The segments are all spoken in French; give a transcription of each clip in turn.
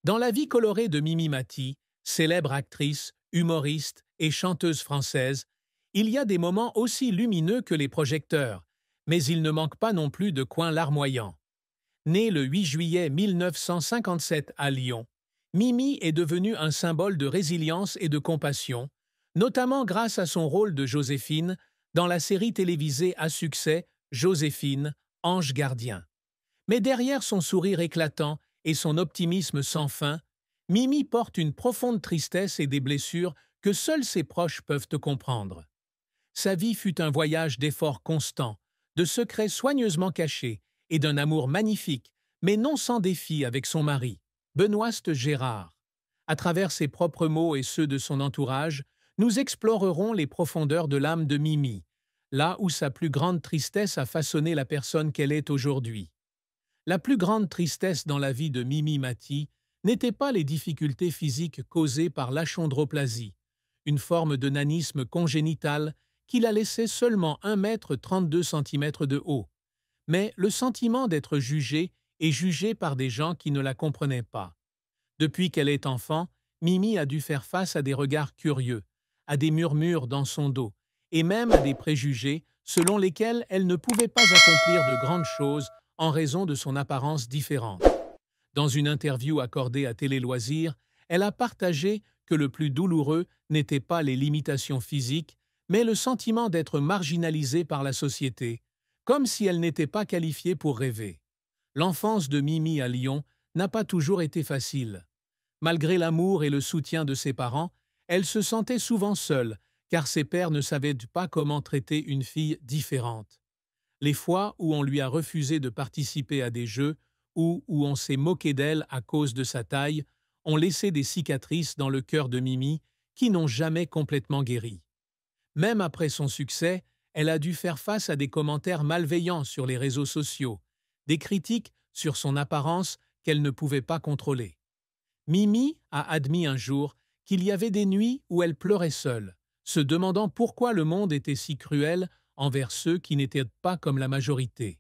Dans la vie colorée de Mimi Mati, célèbre actrice, humoriste et chanteuse française, il y a des moments aussi lumineux que les projecteurs, mais il ne manque pas non plus de coins larmoyants. Née le 8 juillet 1957 à Lyon, Mimi est devenue un symbole de résilience et de compassion, notamment grâce à son rôle de Joséphine dans la série télévisée à succès Joséphine, Ange gardien. Mais derrière son sourire éclatant et son optimisme sans fin, Mimi porte une profonde tristesse et des blessures que seuls ses proches peuvent comprendre. Sa vie fut un voyage d'efforts constants, de secrets soigneusement cachés et d'un amour magnifique, mais non sans défi avec son mari, Benoît Gérard. À travers ses propres mots et ceux de son entourage, nous explorerons les profondeurs de l'âme de Mimi, là où sa plus grande tristesse a façonné la personne qu'elle est aujourd'hui. La plus grande tristesse dans la vie de Mimi Mati n'était pas les difficultés physiques causées par l'achondroplasie, une forme de nanisme congénital qui la laissait seulement 1,32 m de haut, mais le sentiment d'être jugée et jugée par des gens qui ne la comprenaient pas. Depuis qu'elle est enfant, Mimi a dû faire face à des regards curieux, à des murmures dans son dos, et même à des préjugés selon lesquels elle ne pouvait pas accomplir de grandes choses en raison de son apparence différente. Dans une interview accordée à Télé Loisirs, elle a partagé que le plus douloureux n'était pas les limitations physiques, mais le sentiment d'être marginalisée par la société, comme si elle n'était pas qualifiée pour rêver. L'enfance de Mimi à Lyon n'a pas toujours été facile. Malgré l'amour et le soutien de ses parents, elle se sentait souvent seule, car ses pères ne savaient pas comment traiter une fille différente. Les fois où on lui a refusé de participer à des jeux ou où on s'est moqué d'elle à cause de sa taille ont laissé des cicatrices dans le cœur de Mimi qui n'ont jamais complètement guéri. Même après son succès, elle a dû faire face à des commentaires malveillants sur les réseaux sociaux, des critiques sur son apparence qu'elle ne pouvait pas contrôler. Mimi a admis un jour qu'il y avait des nuits où elle pleurait seule, se demandant pourquoi le monde était si cruel envers ceux qui n'étaient pas comme la majorité.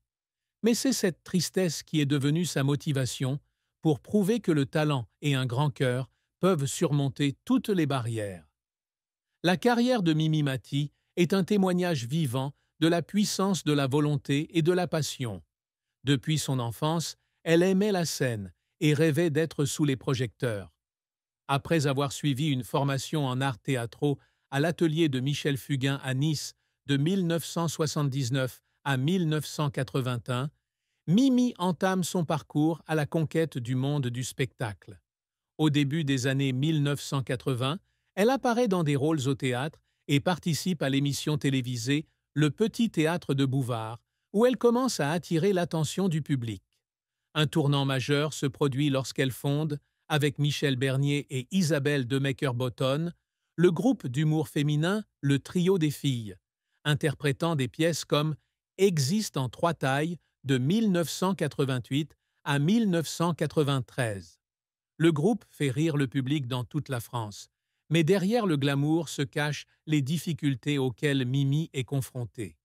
Mais c'est cette tristesse qui est devenue sa motivation pour prouver que le talent et un grand cœur peuvent surmonter toutes les barrières. La carrière de Mimi Mati est un témoignage vivant de la puissance de la volonté et de la passion. Depuis son enfance, elle aimait la scène et rêvait d'être sous les projecteurs. Après avoir suivi une formation en arts théâtraux à l'atelier de Michel Fugain à Nice de 1979 à 1981, Mimi entame son parcours à la conquête du monde du spectacle. Au début des années 1980, elle apparaît dans des rôles au théâtre et participe à l'émission télévisée Le Petit Théâtre de Bouvard, où elle commence à attirer l'attention du public. Un tournant majeur se produit lorsqu'elle fonde, avec Michel Bernier et Isabelle Demecker-Botton, le groupe d'humour féminin Le Trio des filles, interprétant des pièces comme Existe en trois tailles de 1988 à 1993. Le groupe fait rire le public dans toute la France, mais derrière le glamour se cachent les difficultés auxquelles Mimi est confrontée.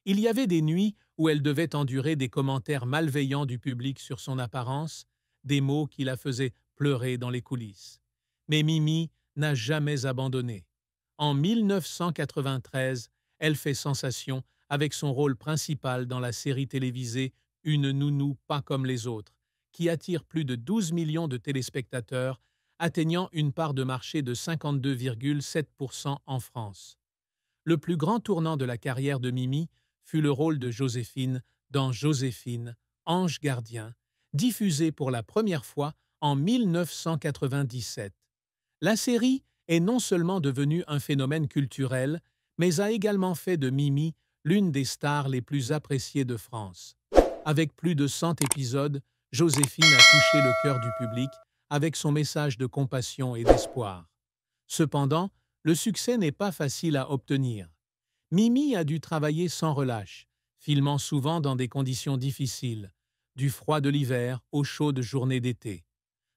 Il y avait des nuits où elle devait endurer des commentaires malveillants du public sur son apparence, des mots qui la faisaient pleurer dans les coulisses. Mais Mimi n'a jamais abandonné. En 1993, elle fait sensation avec son rôle principal dans la série télévisée Une nounou pas comme les autres, qui attire plus de 12 millions de téléspectateurs, atteignant une part de marché de 52,7% en France. Le plus grand tournant de la carrière de Mimi fut le rôle de Joséphine dans Joséphine, Ange gardien, diffusé pour la première fois en 1997. La série est non seulement devenue un phénomène culturel, mais a également fait de Mimi l'une des stars les plus appréciées de France. Avec plus de 100 épisodes, Joséphine a touché le cœur du public avec son message de compassion et d'espoir. Cependant, le succès n'est pas facile à obtenir. Mimi a dû travailler sans relâche, filmant souvent dans des conditions difficiles, du froid de l'hiver aux chaudes journées d'été.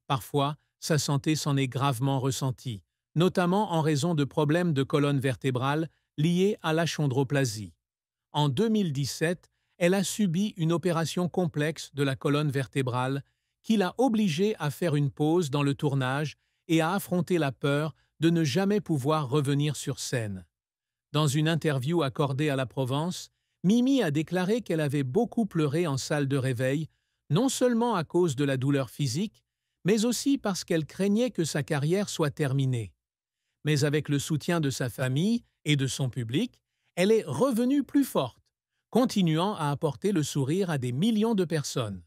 Parfois, sa santé s'en est gravement ressentie, notamment en raison de problèmes de colonne vertébrale liés à l'achondroplasie. En 2017, elle a subi une opération complexe de la colonne vertébrale qui l'a obligée à faire une pause dans le tournage et à affronter la peur de ne jamais pouvoir revenir sur scène. Dans une interview accordée à la Provence, Mimi a déclaré qu'elle avait beaucoup pleuré en salle de réveil, non seulement à cause de la douleur physique, mais aussi parce qu'elle craignait que sa carrière soit terminée. Mais avec le soutien de sa famille et de son public, elle est revenue plus forte, continuant à apporter le sourire à des millions de personnes.